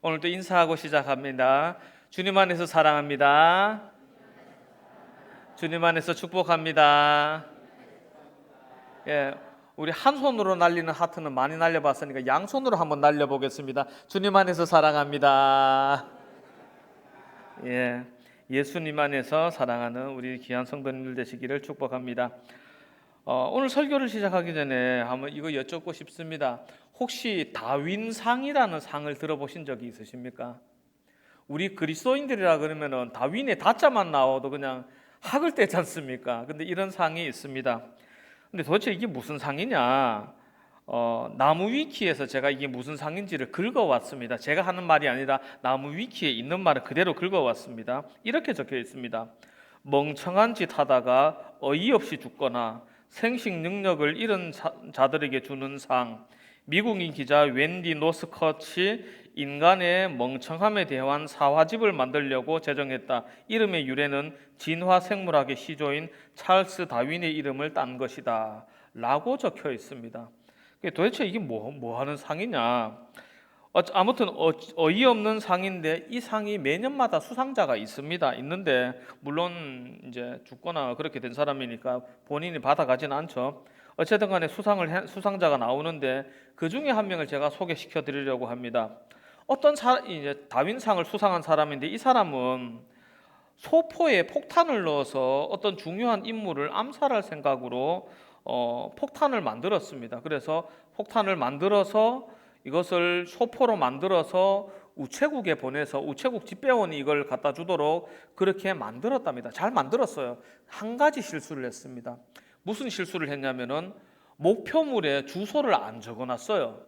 오늘도 인사하고 시작합니다. 주님 안에서 사랑합니다. 주님 안에서 축복합니다. 예, 우리 한 손으로 날리는 하트는 많이 날려봤으니까 양손으로 한번 날려보겠습니다. 주님 안에서 사랑합니다. 예, 예수님 안에서 사랑하는 우리 귀한 성도님들 되시기를 축복합니다. 오늘 설교를 시작하기 전에 한번 이거 여쭙고 싶습니다. 혹시 다윈상이라는 상을 들어보신 적이 있으십니까? 우리 그리스도인들이라 그러면은 다윈의 다자만 나와도 그냥 학을 떼지 않습니까? 근데 이런 상이 있습니다. 근데 도대체 이게 무슨 상이냐? 나무 위키에서 제가 이게 무슨 상인지를 긁어왔습니다. 제가 하는 말이 아니라 나무 위키에 있는 말을 그대로 긁어왔습니다. 이렇게 적혀 있습니다. 멍청한 짓 하다가 어이없이 죽거나 생식 능력을 잃은 자들에게 주는 상. 미국인 기자 웬디 노스컷이 인간의 멍청함에 대한 사화집을 만들려고 제정했다. 이름의 유래는 진화 생물학의 시조인 찰스 다윈의 이름을 딴 것이다 라고 적혀 있습니다. 도대체 이게 뭐 하는 상이냐? 아무튼 어이없는 상인데 이 상이 매년마다 수상자가 있는데 물론 이제 죽거나 그렇게 된 사람이니까 본인이 받아가지는 않죠. 어쨌든 간에 수상자가 나오는데 그 중에 한 명을 제가 소개시켜 드리려고 합니다. 이제 다윈상을 수상한 사람인데 이 사람은 소포에 폭탄을 넣어서 어떤 중요한 인물을 암살할 생각으로 폭탄을 만들었습니다. 그래서 폭탄을 만들어서 이것을 소포로 만들어서 우체국에 보내서 우체국 집배원이 이걸 갖다 주도록 그렇게 만들었답니다. 잘 만들었어요. 한 가지 실수를 했습니다. 무슨 실수를 했냐면은 목표물에 주소를 안 적어놨어요.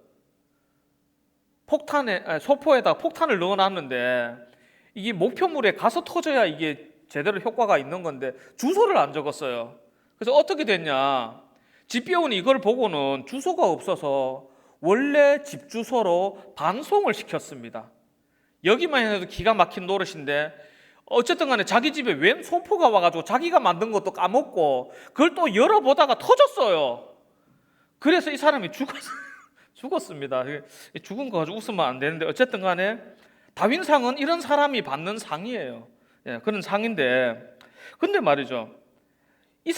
소포에다 폭탄을 넣어놨는데 이게 목표물에 가서 터져야 이게 제대로 효과가 있는 건데 주소를 안 적었어요. 그래서 어떻게 됐냐? 집배원이 이걸 보고는 주소가 없어서 원래 집 주소로 반송을 시켰습니다. 여기만 해도 기가 막힌 노릇인데 어쨌든 간에 자기 집에 웬 소포가 와가지고 자기가 만든 것도 까먹고 그걸 또 열어보다가 터졌어요. 그래서 이 사람이 죽었습니다. 죽은 거 가지고 웃으면 안 되는데 어쨌든 간에 다윈상은 이런 사람이 받는 상이에요. 예, 그런 상인데 근데 말이죠. 이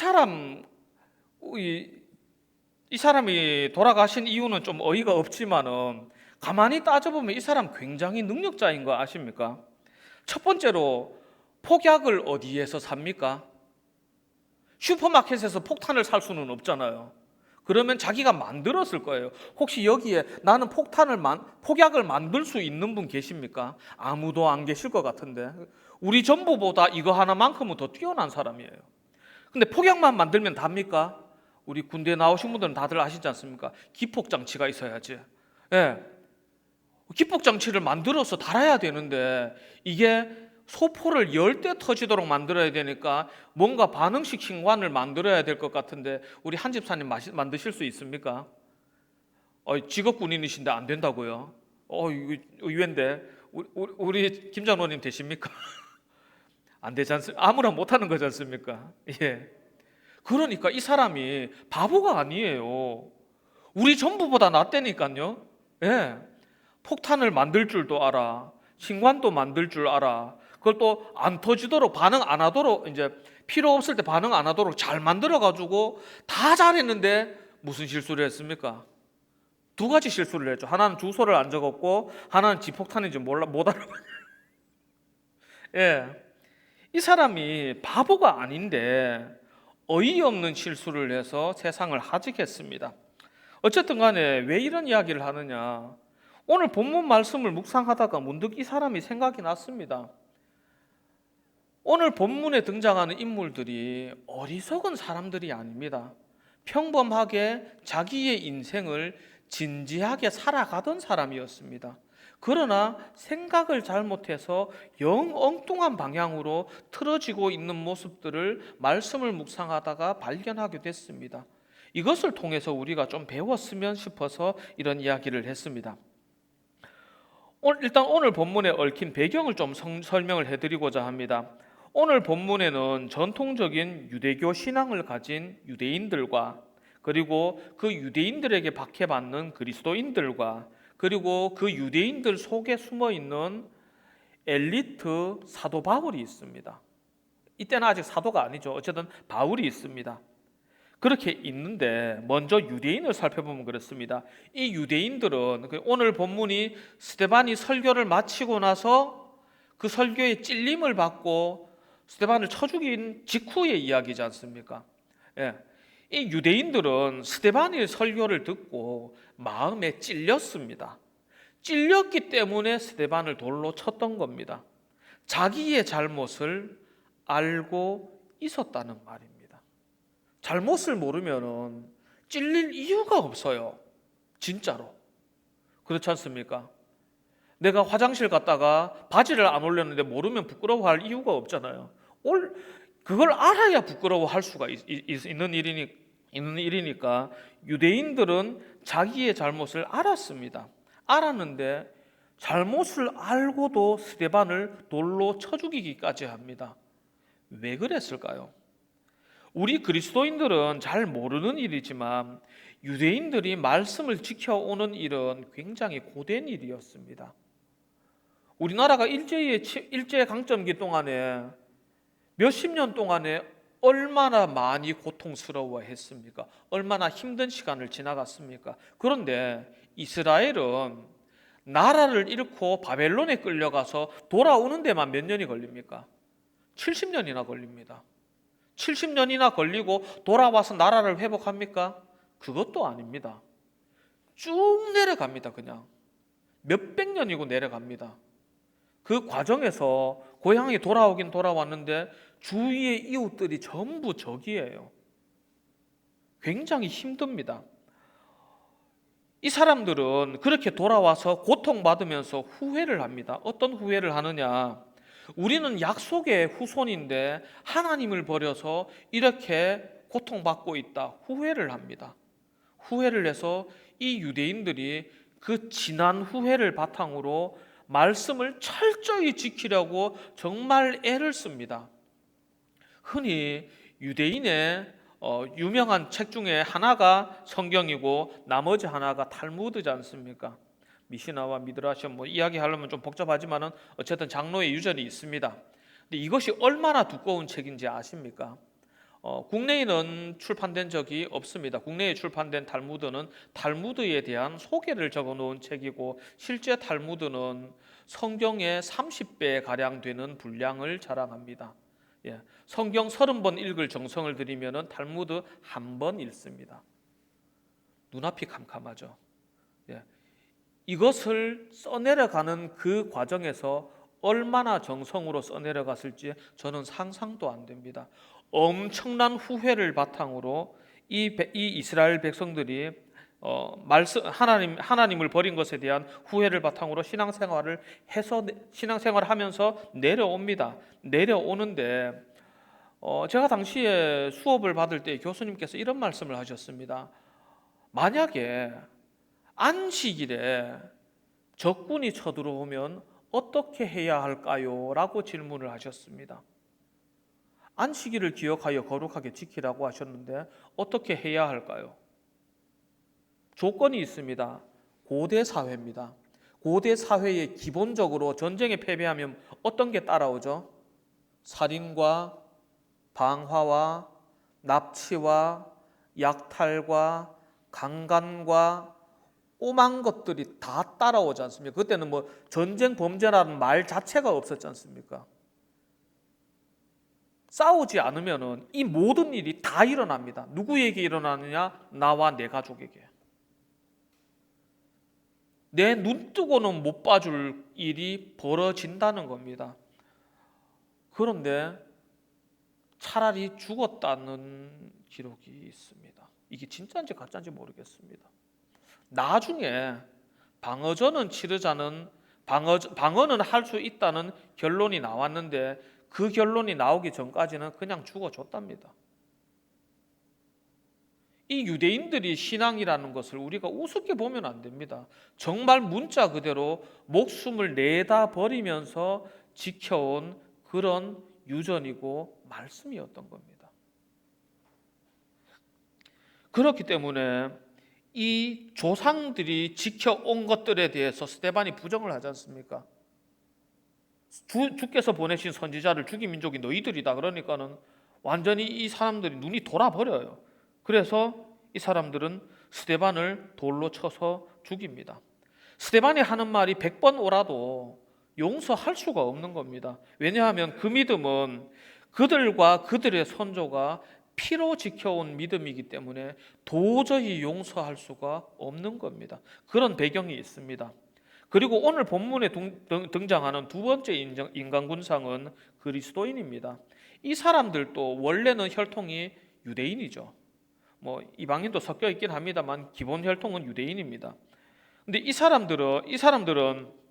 사람이 돌아가신 이유는 좀 어이가 없지만은 가만히 따져보면 이 사람 굉장히 능력자인 거 아십니까? 첫 번째로 폭약을 어디에서 삽니까? 슈퍼마켓에서 폭탄을 살 수는 없잖아요. 그러면 자기가 만들었을 거예요. 혹시 여기에 나는 폭약을 만들 수 있는 분 계십니까? 아무도 안 계실 것 같은데 우리 전부보다 이거 하나만큼은 더 뛰어난 사람이에요. 근데 폭약만 만들면 답니까? 우리 군대 나오신 분들은 다들 아시지 않습니까? 기폭장치가 있어야지. 예. 기폭장치를 만들어서 달아야 되는데 이게 소포를 열 때 터지도록 만들어야 되니까 뭔가 반응식 신관을 만들어야 될 것 같은데 우리 한 집사님 만드실 수 있습니까? 직업 군인이신데 안 된다고요? 이거 의외인데 우리 김 장로님 되십니까? 안 되지 않습니까? 아무나 못하는 거지 않습니까? 예. 그러니까 이 사람이 바보가 아니에요. 우리 전부보다 낫다니까요. 예. 폭탄을 만들 줄도 알아. 신관도 만들 줄 알아. 그걸 또 안 터지도록 반응 안 하도록 이제 필요 없을 때 반응 안 하도록 잘 만들어 가지고 다 잘했는데 무슨 실수를 했습니까? 두 가지 실수를 했죠. 하나는 주소를 안 적었고 하나는 지폭탄인지 못 알아봤어요. 예. 이 사람이 바보가 아닌데 어이없는 실수를 해서 세상을 하직했습니다. 어쨌든 간에 왜 이런 이야기를 하느냐? 오늘 본문 말씀을 묵상하다가 문득 이 사람이 생각이 났습니다. 오늘 본문에 등장하는 인물들이 어리석은 사람들이 아닙니다. 평범하게 자기의 인생을 진지하게 살아가던 사람이었습니다. 그러나 생각을 잘못해서 영 엉뚱한 방향으로 틀어지고 있는 모습들을 말씀을 묵상하다가 발견하게 됐습니다. 이것을 통해서 우리가 좀 배웠으면 싶어서 이런 이야기를 했습니다. 일단 오늘 본문에 얽힌 배경을 좀 설명을 해드리고자 합니다. 오늘 본문에는 전통적인 유대교 신앙을 가진 유대인들과 그리고 그 유대인들에게 박해받는 그리스도인들과 그리고 그 유대인들 속에 숨어 있는 엘리트 사도 바울이 있습니다. 이때는 아직 사도가 아니죠. 어쨌든 바울이 있습니다. 그렇게 있는데 먼저 유대인을 살펴보면 그렇습니다. 이 유대인들은 오늘 본문이 스데반이 설교를 마치고 나서 그 설교에 찔림을 받고 스데반을 쳐 죽인 직후의 이야기지 않습니까? 예. 이 유대인들은 스데반의 설교를 듣고 마음에 찔렸습니다. 찔렸기 때문에 스데반을 돌로 쳤던 겁니다. 자기의 잘못을 알고 있었다는 말입니다. 잘못을 모르면 찔릴 이유가 없어요. 진짜로. 그렇지 않습니까? 내가 화장실 갔다가 바지를 안 올렸는데 모르면 부끄러워할 이유가 없잖아요. 그걸 알아야 부끄러워할 수가 있는 일이니까 유대인들은 자기의 잘못을 알았습니다. 알았는데 잘못을 알고도 스데반을 돌로 쳐 죽이기까지 합니다. 왜 그랬을까요? 우리 그리스도인들은 잘 모르는 일이지만 유대인들이 말씀을 지켜오는 일은 굉장히 고된 일이었습니다. 우리나라가 일제 강점기 동안에 몇십 년 동안에 얼마나 많이 고통스러워했습니까? 얼마나 힘든 시간을 지나갔습니까? 그런데 이스라엘은 나라를 잃고 바벨론에 끌려가서 돌아오는 데만 몇 년이 걸립니까? 70년이나 걸립니다. 70년이나 걸리고 돌아와서 나라를 회복합니까? 그것도 아닙니다. 쭉 내려갑니다. 그냥 몇백 년이고 내려갑니다. 그 과정에서 고향에 돌아오긴 돌아왔는데 주위의 이웃들이 전부 적이에요. 굉장히 힘듭니다. 이 사람들은 그렇게 돌아와서 고통받으면서 후회를 합니다. 어떤 후회를 하느냐? 우리는 약속의 후손인데 하나님을 버려서 이렇게 고통받고 있다. 후회를 합니다. 후회를 해서 이 유대인들이 그 지난 후회를 바탕으로 말씀을 철저히 지키려고 정말 애를 씁니다. 흔히 유대인의 유명한 책 중에 하나가 성경이고 나머지 하나가 탈무드지 않습니까? 미시나와 미드라시 이야기하려면 좀 복잡하지만은 어쨌든 장로의 유전이 있습니다. 근데 이것이 얼마나 두꺼운 책인지 아십니까? 국내에는 출판된 적이 없습니다. 국내에 출판된 탈무드는 탈무드에 대한 소개를 적어놓은 책이고 실제 탈무드는 성경의 30배 가량 되는 분량을 자랑합니다. 성경 30번 읽을 정성을 들이면 탈무드 한 번 읽습니다. 눈앞이 캄캄하죠. 이것을 써내려가는 그 과정에서 얼마나 정성으로 써내려갔을지 저는 상상도 안 됩니다. 엄청난 후회를 바탕으로 이 이스라엘 백성들이 하나님을 버린 것에 대한 후회를 바탕으로 신앙생활을 하면서 내려옵니다. 내려오는데 제가 당시에 수업을 받을 때 교수님께서 이런 말씀을 하셨습니다. 만약에 안식일에 적군이 쳐들어오면 어떻게 해야 할까요? 라고 질문을 하셨습니다. 안식일을 기억하여 거룩하게 지키라고 하셨는데 어떻게 해야 할까요? 조건이 있습니다. 고대 사회입니다. 고대 사회에 기본적으로 전쟁에 패배하면 어떤 게 따라오죠? 살인과 방화와 납치와 약탈과 강간과 오만 것들이 다 따라오지 않습니까? 그때는 전쟁 범죄라는 말 자체가 없었지 않습니까? 싸우지 않으면 이 모든 일이 다 일어납니다. 누구에게 일어나느냐? 나와 내 가족에게. 내 눈 뜨고는 못 봐줄 일이 벌어진다는 겁니다. 그런데 차라리 죽었다는 기록이 있습니다. 이게 진짜인지 가짜인지 모르겠습니다. 나중에 방어전은 방어는 할 수 있다는 결론이 나왔는데 그 결론이 나오기 전까지는 그냥 죽어줬답니다. 이 유대인들이 신앙이라는 것을 우리가 우습게 보면 안 됩니다. 정말 문자 그대로 목숨을 내다 버리면서 지켜온 그런 유전이고 말씀이었던 겁니다. 그렇기 때문에 이 조상들이 지켜온 것들에 대해서 스데반이 부정을 하지 않습니까? 주께서 보내신 선지자를 죽인 민족이 너희들이다. 그러니까는 완전히 이 사람들이 눈이 돌아버려요. 그래서 이 사람들은 스데반을 돌로 쳐서 죽입니다. 스데반이 하는 말이 100번 오라도 용서할 수가 없는 겁니다. 왜냐하면 그 믿음은 그들과 그들의 선조가 피로 지켜온 믿음이기 때문에 도저히 용서할 수가 없는 겁니다. 그런 배경이 있습니다. 그리고 오늘 본문에 등장하는 두 번째 인간군상은 그리스도인입니다. 이 사람들도 원래는 혈통이 유대인이죠. 뭐 이방인도 섞여 있긴 합니다만 기본 혈통은 유대인입니다. 근데 이 사람들은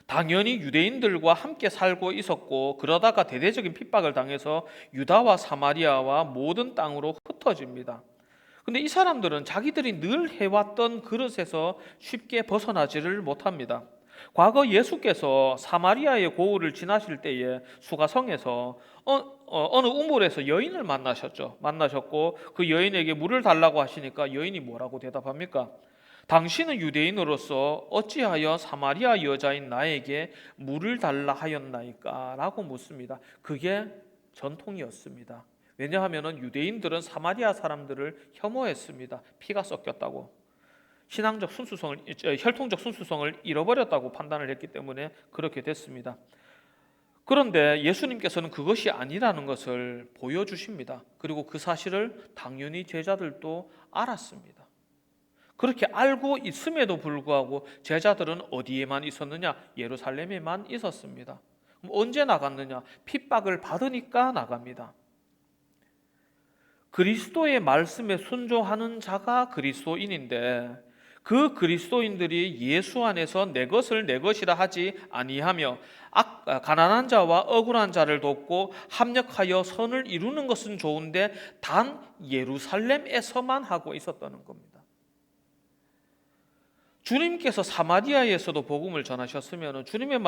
당연히 유대인들과 함께 살고 있었고, 그러다가 대대적인 핍박을 당해서 유다와 사마리아와 모든 땅으로 흩어집니다. 근데 이 사람들은 자기들이 늘 해왔던 그릇에서 쉽게 벗어나지를 못합니다. 과거 예수께서 사마리아의 고을을 지나실 때에 수가성에서 어느 우물에서 여인을 만나셨고 그 여인에게 물을 달라고 하시니까 여인이 뭐라고 대답합니까? 당신은 유대인으로서 어찌하여 사마리아 여자인 나에게 물을 달라 하였나이까? 라고 묻습니다. 그게 전통이었습니다. 왜냐하면 유대인들은 사마리아 사람들을 혐오했습니다. 피가 섞였다고. 혈통적 순수성을 잃어버렸다고 판단을 했기 때문에 그렇게 됐습니다. 그런데 예수님께서는 그것이 아니라는 것을 보여주십니다. 그리고 그 사실을 당연히 제자들도 알았습니다. 그렇게 알고 있음에도 불구하고 제자들은 어디에만 있었느냐? 예루살렘에만 있었습니다. 언제 나갔느냐? 핍박을 받으니까 나갑니다. 그리스도의 말씀에 순종하는 자가 그리스도인인데, 그 그리스도인들이 예수 안에서 내 것을 내 것이라 하지 아니하며 가난한 자와 억울한 자를 돕고 합력하여 선을 이루는 것은 좋은데 단 예루살렘에서만 하고 있었다는 겁니다. 주님께서 사마리아에서도 복음을 전하셨으면 주님의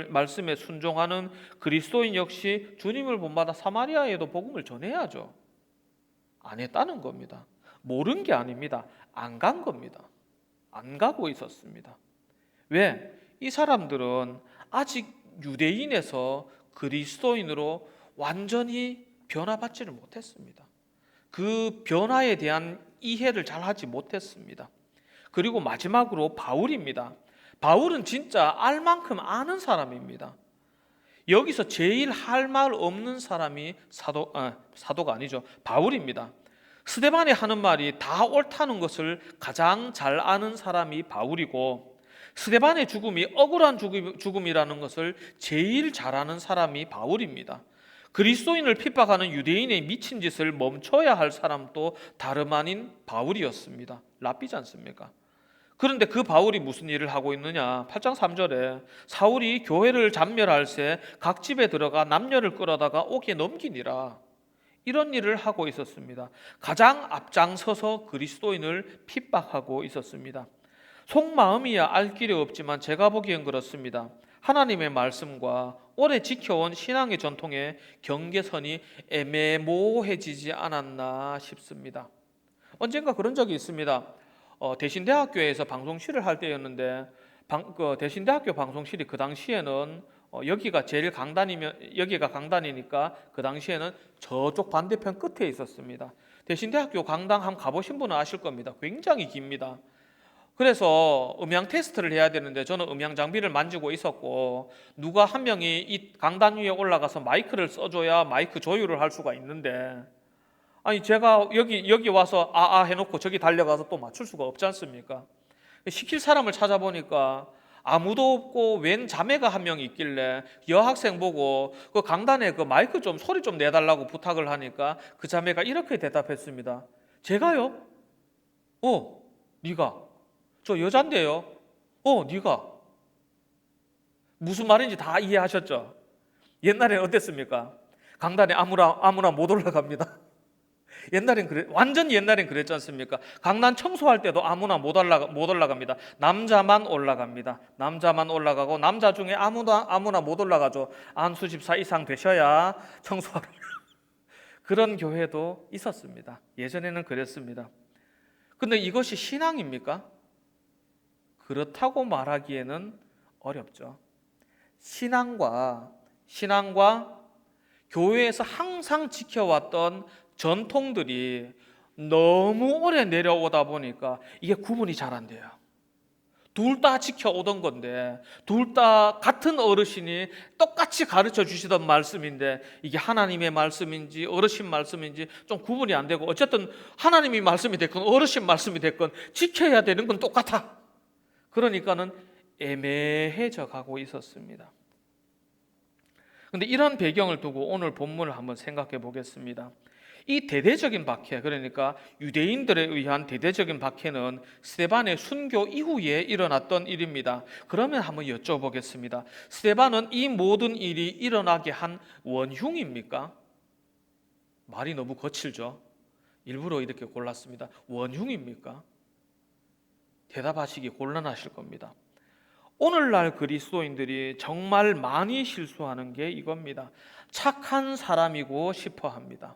말씀에 순종하는 그리스도인 역시 주님을 본받아 사마리아에도 복음을 전해야죠. 안 했다는 겁니다. 모른 게 아닙니다. 안 간 겁니다. 안 가고 있었습니다. 왜? 이 사람들은 아직 유대인에서 그리스도인으로 완전히 변화받지를 못했습니다. 그 변화에 대한 이해를 잘 하지 못했습니다. 그리고 마지막으로 바울입니다. 바울은 진짜 알 만큼 아는 사람입니다. 여기서 제일 할 말 없는 사람이 사도가 아니죠. 바울입니다. 스데반이 하는 말이 다 옳다는 것을 가장 잘 아는 사람이 바울이고, 스데반의 죽음이 억울한 죽음이라는 것을 제일 잘 아는 사람이 바울입니다. 그리스도인을 핍박하는 유대인의 미친 짓을 멈춰야 할 사람도 다름 아닌 바울이었습니다. 랍비지 않습니까? 그런데 그 바울이 무슨 일을 하고 있느냐? 8장 3절에 사울이 교회를 잔멸할 새 각 집에 들어가 남녀를 끌어다가 옥에 넘기니라. 이런 일을 하고 있었습니다. 가장 앞장서서 그리스도인을 핍박하고 있었습니다. 속마음이야 알 길이 없지만 제가 보기엔 그렇습니다. 하나님의 말씀과 오래 지켜온 신앙의 전통의 경계선이 애매모호해지지 않았나 싶습니다. 언젠가 그런 적이 있습니다. 대신대학교에서 방송실을 할 때였는데 대신대학교 방송실이 그 당시에는 여기가 강단이니까 그 당시에는 저쪽 반대편 끝에 있었습니다. 대신대학교 강당 한번 가보신 분은 아실 겁니다. 굉장히 깁니다. 그래서 음향 테스트를 해야 되는데 저는 음향 장비를 만지고 있었고, 누가 한 명이 이 강단 위에 올라가서 마이크를 써줘야 마이크 조율을 할 수가 있는데, 아니 제가 여기 와서 아아 해놓고 저기 달려가서 또 맞출 수가 없지 않습니까? 시킬 사람을 찾아보니까 아무도 없고 웬 자매가 한 명 있길래 여학생 보고 그 강단에 그 마이크 좀 소리 좀 내달라고 부탁을 하니까 그 자매가 이렇게 대답했습니다. 제가요? 네가. 저 여잔데요? 네가. 무슨 말인지 다 이해하셨죠? 옛날에는 어땠습니까? 강단에 아무나 못 올라갑니다. 완전 옛날엔 그랬지 않습니까? 강단 청소할 때도 아무나 못 올라갑니다. 남자만 올라갑니다. 남자만 올라가고 남자 중에 아무나 못 올라가죠. 안수집사 이상 되셔야 청소하러 그런 교회도 있었습니다. 예전에는 그랬습니다. 근데 이것이 신앙입니까? 그렇다고 말하기에는 어렵죠. 신앙과 교회에서 항상 지켜왔던 전통들이 너무 오래 내려오다 보니까 이게 구분이 잘 안 돼요. 둘 다 지켜오던 건데, 둘 다 같은 어르신이 똑같이 가르쳐 주시던 말씀인데 이게 하나님의 말씀인지 어르신 말씀인지 좀 구분이 안 되고, 어쨌든 하나님이 말씀이 됐건 어르신 말씀이 됐건 지켜야 되는 건 똑같아. 그러니까는 애매해져 가고 있었습니다. 그런데 이런 배경을 두고 오늘 본문을 한번 생각해 보겠습니다. 이 대대적인 박해, 그러니까 유대인들에 의한 대대적인 박해는 스데반의 순교 이후에 일어났던 일입니다. 그러면 한번 여쭤보겠습니다. 스데반은 이 모든 일이 일어나게 한 원흉입니까? 말이 너무 거칠죠? 일부러 이렇게 골랐습니다. 원흉입니까? 대답하시기 곤란하실 겁니다. 오늘날 그리스도인들이 정말 많이 실수하는 게 이겁니다. 착한 사람이고 싶어 합니다.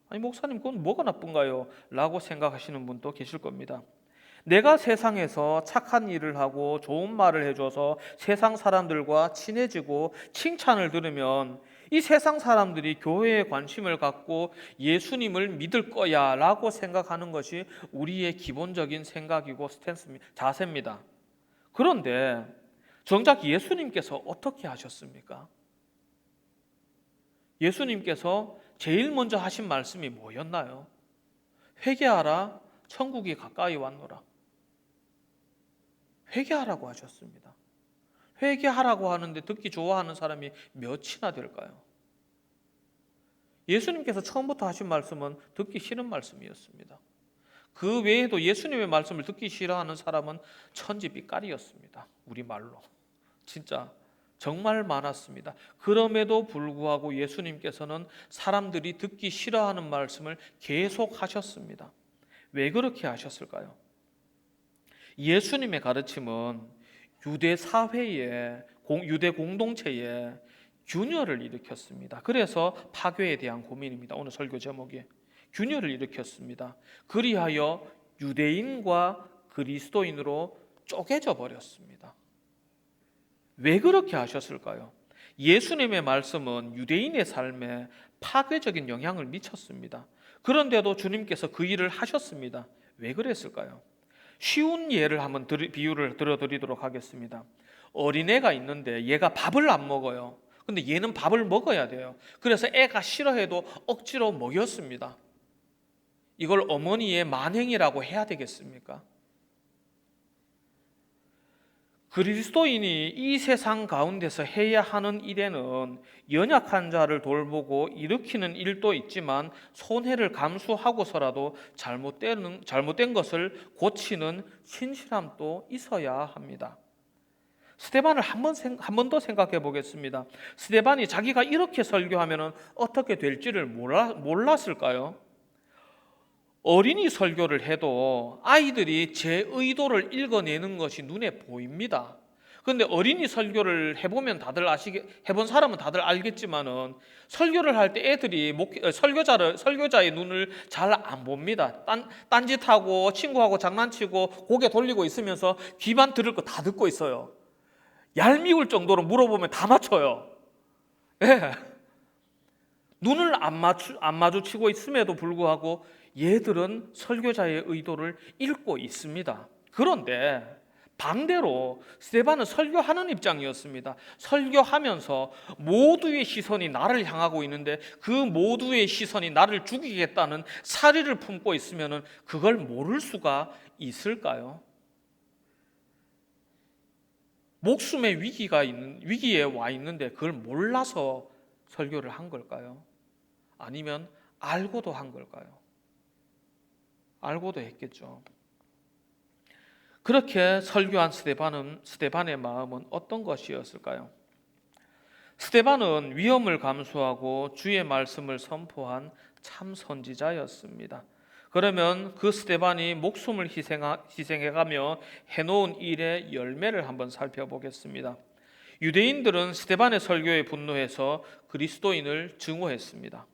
아니 목사님 그건 뭐가 나쁜가요? 라고 생각하시는 분도 계실 겁니다. 내가 세상에서 착한 일을 하고 좋은 말을 해줘서 세상 사람들과 친해지고 칭찬을 들으면 이 세상 사람들이 교회에 관심을 갖고 예수님을 믿을 거야 라고 생각하는 것이 우리의 기본적인 생각이고 자세입니다. 그런데 정작 예수님께서 어떻게 하셨습니까? 예수님께서 제일 먼저 하신 말씀이 뭐였나요? 회개하라, 천국이 가까이 왔노라. 회개하라고 하셨습니다. 회개하라고 하는데 듣기 좋아하는 사람이 몇이나 될까요? 예수님께서 처음부터 하신 말씀은 듣기 싫은 말씀이었습니다. 그 외에도 예수님의 말씀을 듣기 싫어하는 사람은 천지빛깔이었습니다. 우리말로. 진짜 정말 많았습니다. 그럼에도 불구하고 예수님께서는 사람들이 듣기 싫어하는 말씀을 계속 하셨습니다. 왜 그렇게 하셨을까요? 예수님의 가르침은 유대 사회에, 유대 공동체에 균열을 일으켰습니다. 그래서 파괴에 대한 고민입니다. 오늘 설교 제목이 균열을 일으켰습니다. 그리하여 유대인과 그리스도인으로 쪼개져 버렸습니다. 왜 그렇게 하셨을까요? 예수님의 말씀은 유대인의 삶에 파괴적인 영향을 미쳤습니다. 그런데도 주님께서 그 일을 하셨습니다. 왜 그랬을까요? 쉬운 예를 한번 비유를 들어드리도록 하겠습니다. 어린애가 있는데 얘가 밥을 안 먹어요. 근데 얘는 밥을 먹어야 돼요. 그래서 애가 싫어해도 억지로 먹였습니다. 이걸 어머니의 만행이라고 해야 되겠습니까? 그리스도인이 이 세상 가운데서 해야 하는 일에는 연약한 자를 돌보고 일으키는 일도 있지만 손해를 감수하고서라도 잘못된 것을 고치는 신실함도 있어야 합니다. 스데반을 한 번 더 생각해 보겠습니다. 스데반이 자기가 이렇게 설교하면 어떻게 될지를 몰랐을까요? 어린이 설교를 해도 아이들이 제 의도를 읽어내는 것이 눈에 보입니다. 그런데 어린이 설교를 해본 사람은 다들 알겠지만은 설교를 할 때 애들이 설교자의 눈을 잘 안 봅니다. 딴짓하고 친구하고 장난치고 고개 돌리고 있으면서 귀만 들을 거 다 듣고 있어요. 얄미울 정도로 물어보면 다 맞춰요. 예. 눈을 안 마주치고 있음에도 불구하고 얘들은 설교자의 의도를 읽고 있습니다. 그런데 반대로 스데반은 설교하는 입장이었습니다. 설교하면서 모두의 시선이 나를 향하고 있는데 그 모두의 시선이 나를 죽이겠다는 사리를 품고 있으면 그걸 모를 수가 있을까요? 목숨의 위기에 와 있는데 그걸 몰라서 설교를 한 걸까요? 아니면 알고도 한 걸까요? 알고도 했겠죠. 그렇게 설교한 스데반의 마음은 어떤 것이었을까요? 스데반은 위험을 감수하고 주의 말씀을 선포한 참 선지자였습니다. 그러면 그 스데반이 목숨을 희생해가며 해놓은 일의 열매를 한번 살펴보겠습니다. 유대인들은 스데반의 설교에 분노해서 그리스도인을 증오했습니다.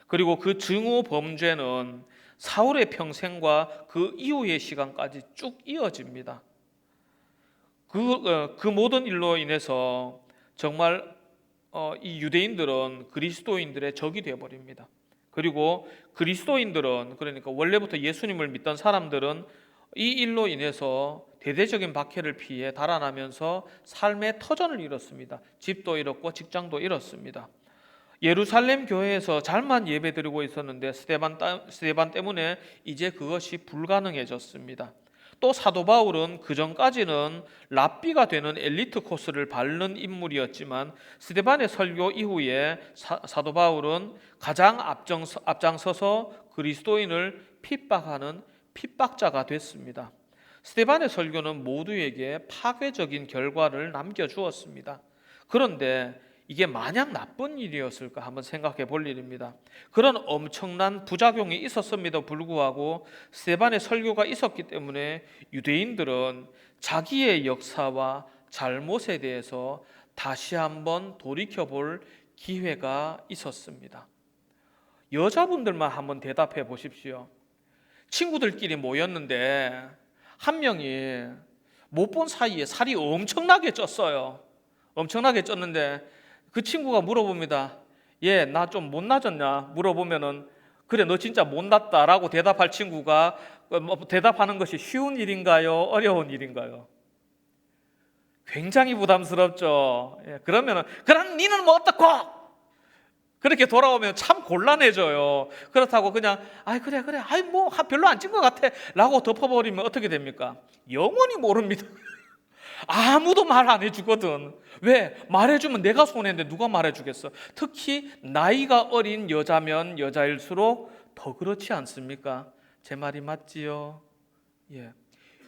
그리고 그 증오 범죄는 사울의 평생과 그 이후의 시간까지 쭉 이어집니다. 그 모든 일로 인해서 정말 이 유대인들은 그리스도인들의 적이 되어버립니다. 그리고 그리스도인들은, 그러니까 원래부터 예수님을 믿던 사람들은 이 일로 인해서 대대적인 박해를 피해 달아나면서 삶의 터전을 잃었습니다. 집도 잃었고 직장도 잃었습니다. 예루살렘 교회에서 잘만 예배드리고 있었는데 스데반 때문에 이제 그것이 불가능해졌습니다. 또 사도 바울은 그전까지는 랍비가 되는 엘리트 코스를 밟는 인물이었지만 스데반의 설교 이후에 사도 바울은 가장 앞장서서 그리스도인을 핍박하는 핍박자가 됐습니다. 스데반의 설교는 모두에게 파괴적인 결과를 남겨주었습니다. 그런데 이게 마냥 나쁜 일이었을까 한번 생각해 볼 일입니다. 그런 엄청난 부작용이 있었음에도 불구하고 스데반의 설교가 있었기 때문에 유대인들은 자기의 역사와 잘못에 대해서 다시 한번 돌이켜 볼 기회가 있었습니다. 여자분들만 한번 대답해 보십시오. 친구들끼리 모였는데 한 명이 못 본 사이에 살이 엄청나게 쪘어요. 엄청나게 쪘는데 그 친구가 물어봅니다. 얘, 나 좀 못나졌냐? 물어보면은 그래, 너 진짜 못났다라고 대답할 친구가 대답하는 것이 쉬운 일인가요? 어려운 일인가요? 굉장히 부담스럽죠. 그러면은 그럼 니는 뭐 어떻고? 그렇게 돌아오면 참 곤란해져요. 그렇다고 그냥 그래 뭐 별로 안 찐 것 같아 라고 덮어버리면 어떻게 됩니까? 영원히 모릅니다. 아무도 말 안 해주거든. 왜? 말해주면 내가 손해인데 누가 말해주겠어? 특히 나이가 어린 여자면 여자일수록 더 그렇지 않습니까? 제 말이 맞지요? 예.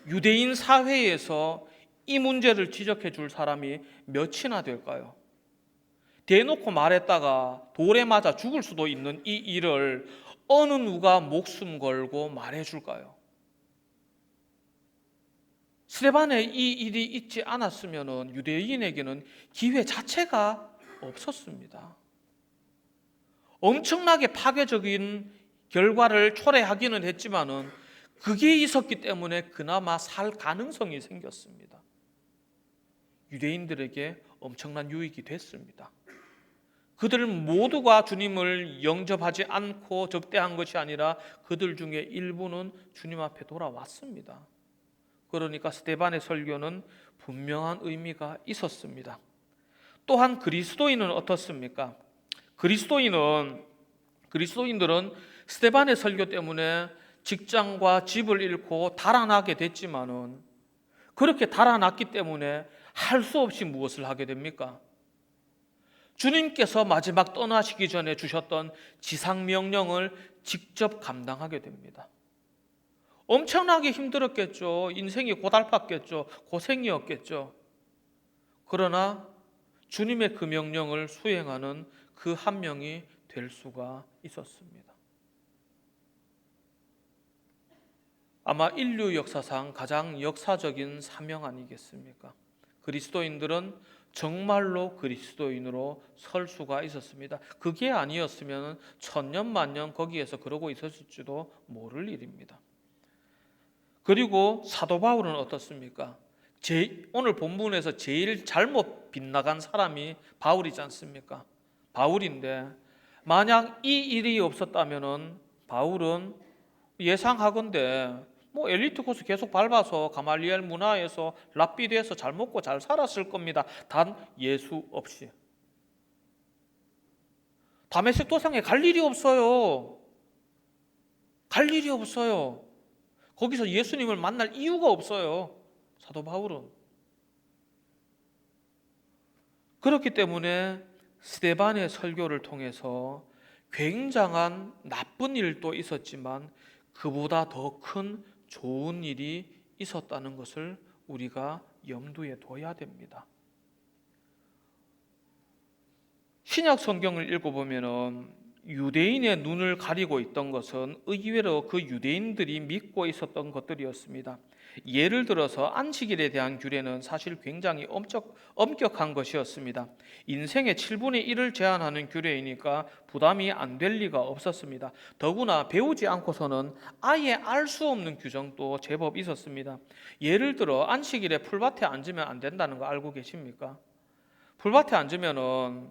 유대인 사회에서 이 문제를 지적해 줄 사람이 몇이나 될까요? 대놓고 말했다가 돌에 맞아 죽을 수도 있는 이 일을 어느 누가 목숨 걸고 말해줄까요? 스데반에 이 일이 있지 않았으면 유대인에게는 기회 자체가 없었습니다. 엄청나게 파괴적인 결과를 초래하기는 했지만은 그게 있었기 때문에 그나마 살 가능성이 생겼습니다. 유대인들에게 엄청난 유익이 됐습니다. 그들 모두가 주님을 영접하지 않고 적대한 것이 아니라 그들 중에 일부는 주님 앞에 돌아왔습니다. 그러니까 스데반의 설교는 분명한 의미가 있었습니다. 또한 그리스도인은 어떻습니까? 그리스도인들은 스데반의 설교 때문에 직장과 집을 잃고 달아나게 됐지만은 그렇게 달아났기 때문에 할 수 없이 무엇을 하게 됩니까? 주님께서 마지막 떠나시기 전에 주셨던 지상명령을 직접 감당하게 됩니다. 엄청나게 힘들었겠죠. 인생이 고달팠겠죠. 고생이었겠죠. 그러나 주님의 그 명령을 수행하는 그 한 명이 될 수가 있었습니다. 아마 인류 역사상 가장 역사적인 사명 아니겠습니까? 그리스도인들은 정말로 그리스도인으로 설 수가 있었습니다. 그게 아니었으면 천년 만년 거기에서 그러고 있었을지도 모를 일입니다. 그리고 사도 바울은 어떻습니까? 오늘 본문에서 제일 잘못 빗나간 사람이 바울이지 않습니까? 바울인데 만약 이 일이 없었다면 바울은 예상하건대 뭐 엘리트 코스 계속 밟아서 가말리엘 문화에서 랍비 돼서 잘 먹고 잘 살았을 겁니다. 단 예수 없이. 다메섹 도상에 갈 일이 없어요. 갈 일이 없어요. 거기서 예수님을 만날 이유가 없어요. 사도 바울은. 그렇기 때문에 스데반의 설교를 통해서 굉장한 나쁜 일도 있었지만 그보다 더 큰 좋은 일이 있었다는 것을 우리가 염두에 둬야 됩니다. 신약 성경을 읽어보면 유대인의 눈을 가리고 있던 것은 의외로 그 유대인들이 믿고 있었던 것들이었습니다. 예를 들어서 안식일에 대한 규례는 사실 굉장히 엄격한 것이었습니다. 인생의 7분의 1을 제한하는 규례이니까 부담이 안 될 리가 없었습니다. 더구나 배우지 않고서는 아예 알 수 없는 규정도 제법 있었습니다. 예를 들어 안식일에 풀밭에 앉으면 안 된다는 거 알고 계십니까? 풀밭에 앉으면은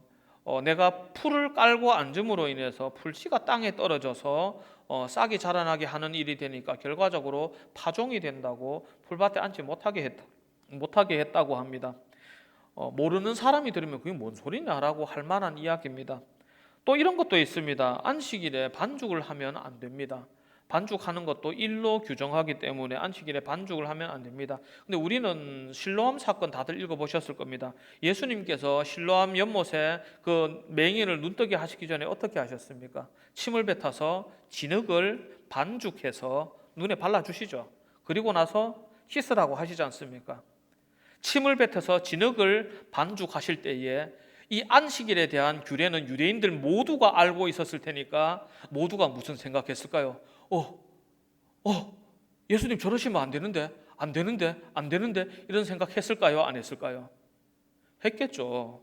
내가 풀을 깔고 앉음으로 인해서 풀씨가 땅에 떨어져서 싹이 자라나게 하는 일이 되니까 결과적으로 파종이 된다고 풀밭에 앉지 못하게 했다고 합니다. 모르는 사람이 들으면 그게 뭔 소리냐라고 할 만한 이야기입니다. 또 이런 것도 있습니다. 안식일에 반죽을 하면 안 됩니다. 반죽하는 것도 일로 규정하기 때문에 안식일에 반죽을 하면 안 됩니다. 근데 우리는 실로암 사건 다들 읽어보셨을 겁니다. 예수님께서 실로암 연못에 그 맹인을 눈뜨게 하시기 전에 어떻게 하셨습니까? 침을 뱉어서 진흙을 반죽해서 눈에 발라주시죠. 그리고 나서 씻으라고 하시지 않습니까? 침을 뱉어서 진흙을 반죽하실 때에 이 안식일에 대한 규례는 유대인들 모두가 알고 있었을 테니까 모두가 무슨 생각했을까요? 예수님 저러시면 안 되는데 이런 생각했을까요? 안 했을까요? 했겠죠.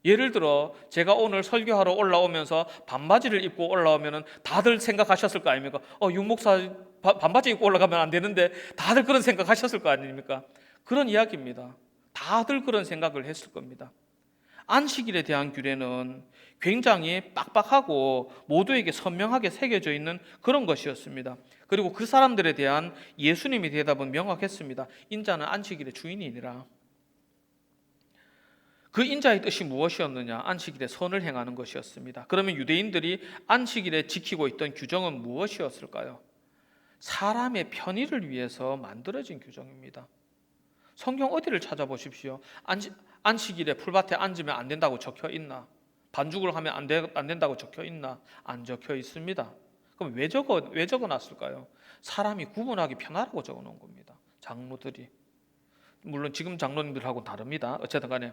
예를 들어 제가 오늘 설교하러 올라오면서 반바지를 입고 올라오면 다들 생각하셨을 거 아닙니까? 육목사 반바지 입고 올라가면 안 되는데 다들 그런 생각하셨을 거 아닙니까? 그런 이야기입니다. 다들 그런 생각을 했을 겁니다. 안식일에 대한 규례는 굉장히 빡빡하고 모두에게 선명하게 새겨져 있는 그런 것이었습니다. 그리고 그 사람들에 대한 예수님의 대답은 명확했습니다. 인자는 안식일의 주인이니라. 그 인자의 뜻이 무엇이었느냐? 안식일에 선을 행하는 것이었습니다. 그러면 유대인들이 안식일에 지키고 있던 규정은 무엇이었을까요? 사람의 편의를 위해서 만들어진 규정입니다. 성경 어디를 찾아보십시오. 안식일에 풀밭에 앉으면 안 된다고 적혀 있나? 반죽을 하면 안 된다고 적혀 있나? 안 적혀 있습니다. 그럼 왜 적어놨을까요? 사람이 구분하기 편하라고 적어놓은 겁니다. 장로들이. 물론 지금 장로님들하고는 다릅니다. 어쨌든 간에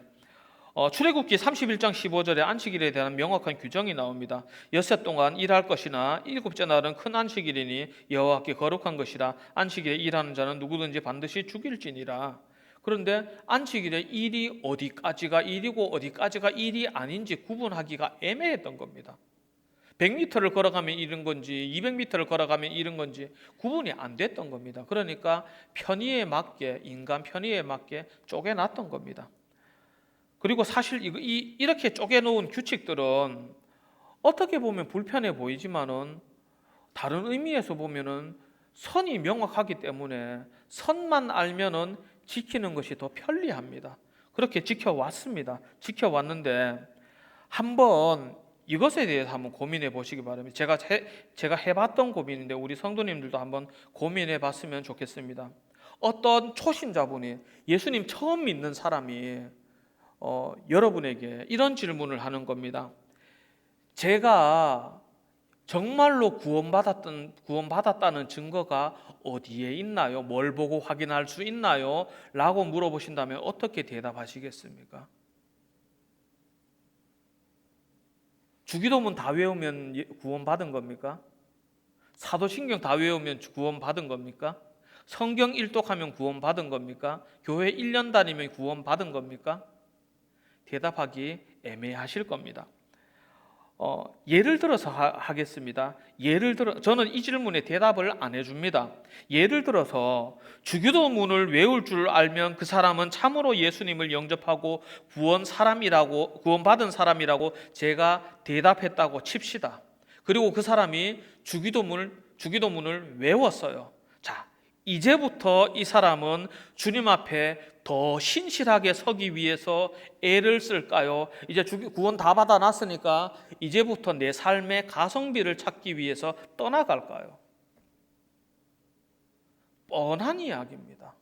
출애굽기 31장 15절에 안식일에 대한 명확한 규정이 나옵니다. 엿새 동안 일할 것이나 일곱째 날은 큰 안식일이니 여호와께 거룩한 것이라. 안식일에 일하는 자는 누구든지 반드시 죽일지니라. 그런데 안식일에 일이 어디까지가 일이고 어디까지가 일이 아닌지 구분하기가 애매했던 겁니다. 100m를 걸어가면 이른 건지 200m를 걸어가면 이른 건지 구분이 안 됐던 겁니다. 그러니까 편의에 맞게, 인간 편의에 맞게 쪼개놨던 겁니다. 그리고 사실 이렇게 쪼개놓은 규칙들은 어떻게 보면 불편해 보이지만은 다른 의미에서 보면은 선이 명확하기 때문에 선만 알면은 지키는 것이 더 편리합니다. 그렇게 지켜왔습니다. 지켜왔는데 한번 이것에 대해서 한번 고민해 보시기 바랍니다. 제가 해봤던 고민인데 우리 성도님들도 한번 고민해 봤으면 좋겠습니다. 어떤 초신자분이 예수님 처음 믿는 사람이 여러분에게 이런 질문을 하는 겁니다. 제가 정말로 구원받았다는 증거가 어디에 있나요? 뭘 보고 확인할 수 있나요? 라고 물어보신다면 어떻게 대답하시겠습니까? 주기도문 다 외우면 구원받은 겁니까? 사도신경 다 외우면 구원받은 겁니까? 성경 일독하면 구원받은 겁니까? 교회 1년 다니면 구원받은 겁니까? 대답하기 애매하실 겁니다. 예를 들어서 하겠습니다. 예를 들어 저는 이 질문에 대답을 안 해줍니다. 예를 들어서 주기도문을 외울 줄 알면 그 사람은 참으로 예수님을 영접하고 구원받은 사람이라고 제가 대답했다고 칩시다. 그리고 그 사람이 주기도문을 외웠어요. 자, 이제부터 이 사람은 주님 앞에 더 신실하게 서기 위해서 애를 쓸까요? 이제 구원 다 받아놨으니까 이제부터 내 삶의 가성비를 찾기 위해서 떠나갈까요? 뻔한 이야기입니다.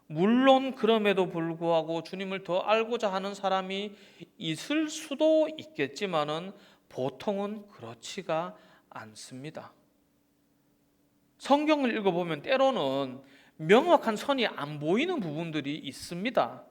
물론 그럼에도 불구하고 주님을 더 알고자 하는 사람이 있을 수도 있겠지만은 보통은 그렇지가 않습니다. 성경을 읽어보면 때로는 명확한 선이 안 보이는 부분들이 있습니다.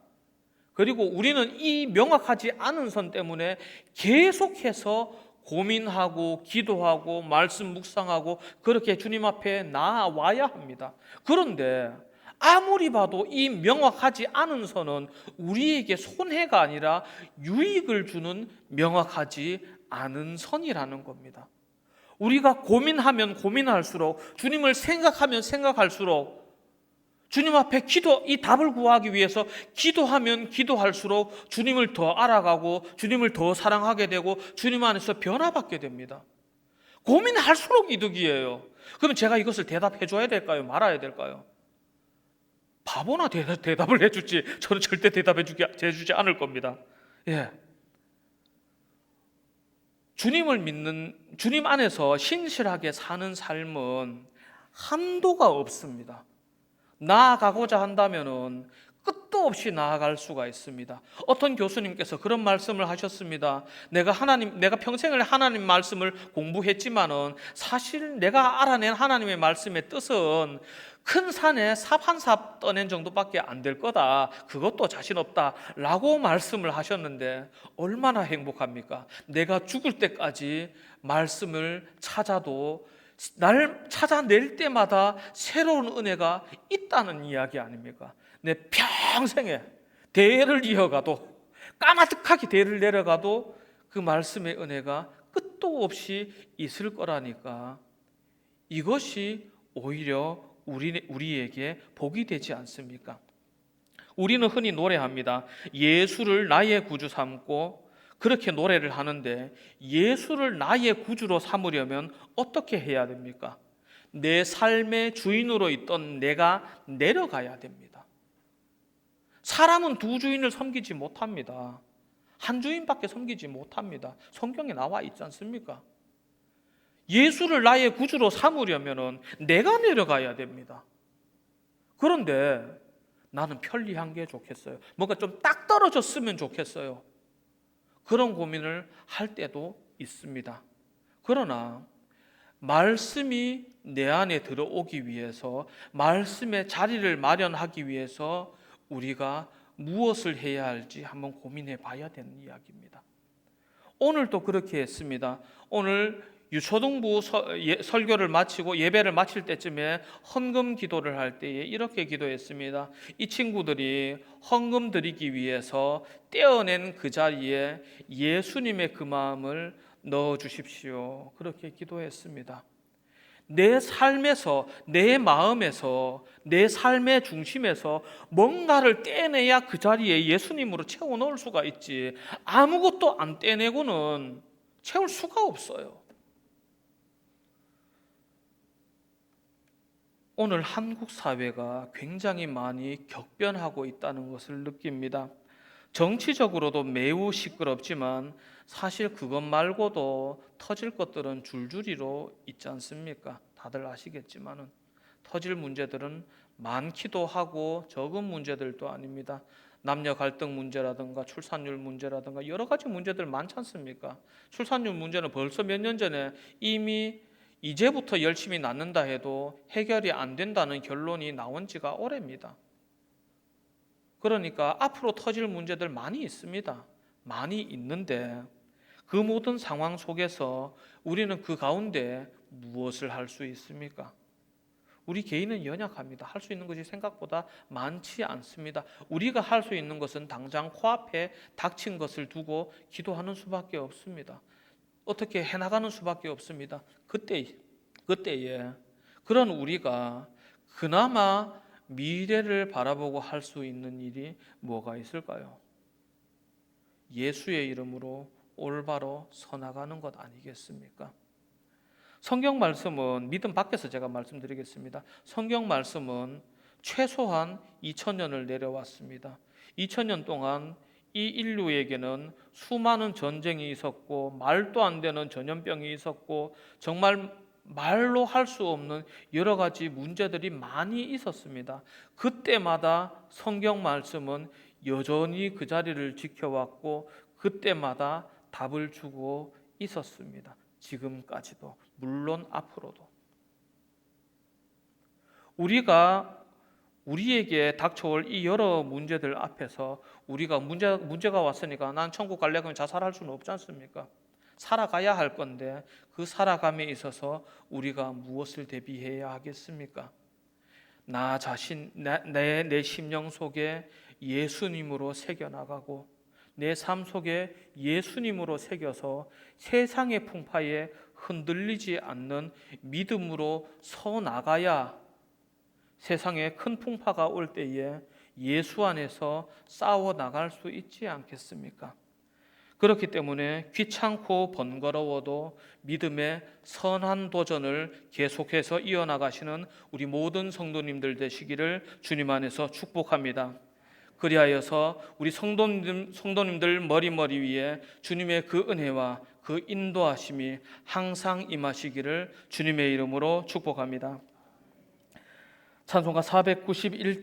그리고 우리는 이 명확하지 않은 선 때문에 계속해서 고민하고 기도하고 말씀 묵상하고 그렇게 주님 앞에 나와야 합니다. 그런데 아무리 봐도 이 명확하지 않은 선은 우리에게 손해가 아니라 유익을 주는 명확하지 않은 선이라는 겁니다. 우리가 고민하면 고민할수록, 주님을 생각하면 생각할수록, 주님 앞에 이 답을 구하기 위해서 기도하면 기도할수록 주님을 더 알아가고 주님을 더 사랑하게 되고 주님 안에서 변화받게 됩니다. 고민할수록 이득이에요. 그럼 제가 이것을 대답해 줘야 될까요? 말아야 될까요? 바보나 대답을 해줄지 저는 절대 대답해 주지 않을 겁니다. 예. 주님을 믿는, 주님 안에서 신실하게 사는 삶은 한도가 없습니다. 나아가고자 한다면은 끝도 없이 나아갈 수가 있습니다. 어떤 교수님께서 그런 말씀을 하셨습니다. 내가 평생을 하나님 말씀을 공부했지만은 사실 내가 알아낸 하나님의 말씀의 뜻은 큰 산에 삽 한 삽 떠낸 정도밖에 안 될 거다. 그것도 자신 없다라고 말씀을 하셨는데 얼마나 행복합니까? 내가 죽을 때까지 말씀을 찾아도 날 찾아낼 때마다 새로운 은혜가 있다는 이야기 아닙니까? 내 평생에 대를 이어가도 까마득하게 대를 내려가도 그 말씀의 은혜가 끝도 없이 있을 거라니까 이것이 오히려 우리에게 복이 되지 않습니까? 우리는 흔히 노래합니다. 예수를 나의 구주 삼고 그렇게 노래를 하는데 예수를 나의 구주로 삼으려면 어떻게 해야 됩니까? 내 삶의 주인으로 있던 내가 내려가야 됩니다. 사람은 두 주인을 섬기지 못합니다. 한 주인밖에 섬기지 못합니다. 성경에 나와 있지 않습니까? 예수를 나의 구주로 삼으려면 내가 내려가야 됩니다. 그런데 나는 편리한 게 좋겠어요. 뭔가 좀 딱 떨어졌으면 좋겠어요. 그런 고민을 할 때도 있습니다. 그러나 말씀이 내 안에 들어오기 위해서, 말씀의 자리를 마련하기 위해서 우리가 무엇을 해야 할지 한번 고민해 봐야 되는 이야기입니다. 오늘도 그렇게 했습니다. 오늘 유초등부 설교를 마치고 예배를 마칠 때쯤에 헌금 기도를 할 때에 이렇게 기도했습니다. 이 친구들이 헌금 드리기 위해서 떼어낸 그 자리에 예수님의 그 마음을 넣어 주십시오. 그렇게 기도했습니다. 내 삶에서, 내 마음에서, 내 삶의 중심에서 뭔가를 떼내야 그 자리에 예수님으로 채워 넣을 수가 있지, 아무것도 안 떼내고는 채울 수가 없어요. 오늘 한국 사회가 굉장히 많이 격변하고 있다는 것을 느낍니다. 정치적으로도 매우 시끄럽지만 사실 그것 말고도 터질 것들은 줄줄이로 있지 않습니까? 다들 아시겠지만은 터질 문제들은 많기도 하고 적은 문제들도 아닙니다. 남녀 갈등 문제라든가 출산율 문제라든가 여러 가지 문제들 많지 않습니까? 출산율 문제는 벌써 몇 년 전에 이미 이제부터 열심히 낳는다 해도 해결이 안 된다는 결론이 나온 지가 오래입니다. 그러니까 앞으로 터질 문제들 많이 있습니다. 많이 있는데 그 모든 상황 속에서 우리는 그 가운데 무엇을 할 수 있습니까? 우리 개인은 연약합니다. 할 수 있는 것이 생각보다 많지 않습니다. 우리가 할 수 있는 것은 당장 코앞에 닥친 것을 두고 기도하는 수밖에 없습니다. 어떻게 해나가는 수밖에 없습니다. 그때에 그런 우리가 그나마 미래를 바라보고 할 수 있는 일이 뭐가 있을까요? 예수의 이름으로 올바로 서나가는 것 아니겠습니까? 성경 말씀은 믿음 밖에서 제가 말씀드리겠습니다. 성경 말씀은 최소한 2000년을 내려왔습니다. 2000년 동안 이 인류에게는 수많은 전쟁이 있었고 말도 안 되는 전염병이 있었고 정말 말로 할 수 없는 여러 가지 문제들이 많이 있었습니다. 그때마다 성경 말씀은 여전히 그 자리를 지켜왔고 그때마다 답을 주고 있었습니다. 지금까지도 물론 앞으로도 우리에게 닥쳐올 이 여러 문제들 앞에서 우리가 문제가 왔으니까 난 천국 갈래 그러면 자살할 수는 없지 않습니까? 살아가야 할 건데 그 살아감에 있어서 우리가 무엇을 대비해야 하겠습니까? 나 자신, 내 심령 속에 예수님으로 새겨나가고 내 삶 속에 예수님으로 새겨서 세상의 풍파에 흔들리지 않는 믿음으로 서 나가야 세상에 큰 풍파가 올 때에 예수 안에서 싸워 나갈 수 있지 않겠습니까? 그렇기 때문에 귀찮고 번거로워도 믿음의 선한 도전을 계속해서 이어나가시는 우리 모든 성도님들 되시기를 주님 안에서 축복합니다. 그리하여서 우리 성도님들 머리 위에 주님의 그 은혜와 그 인도하심이 항상 임하시기를 주님의 이름으로 축복합니다. 찬송가 491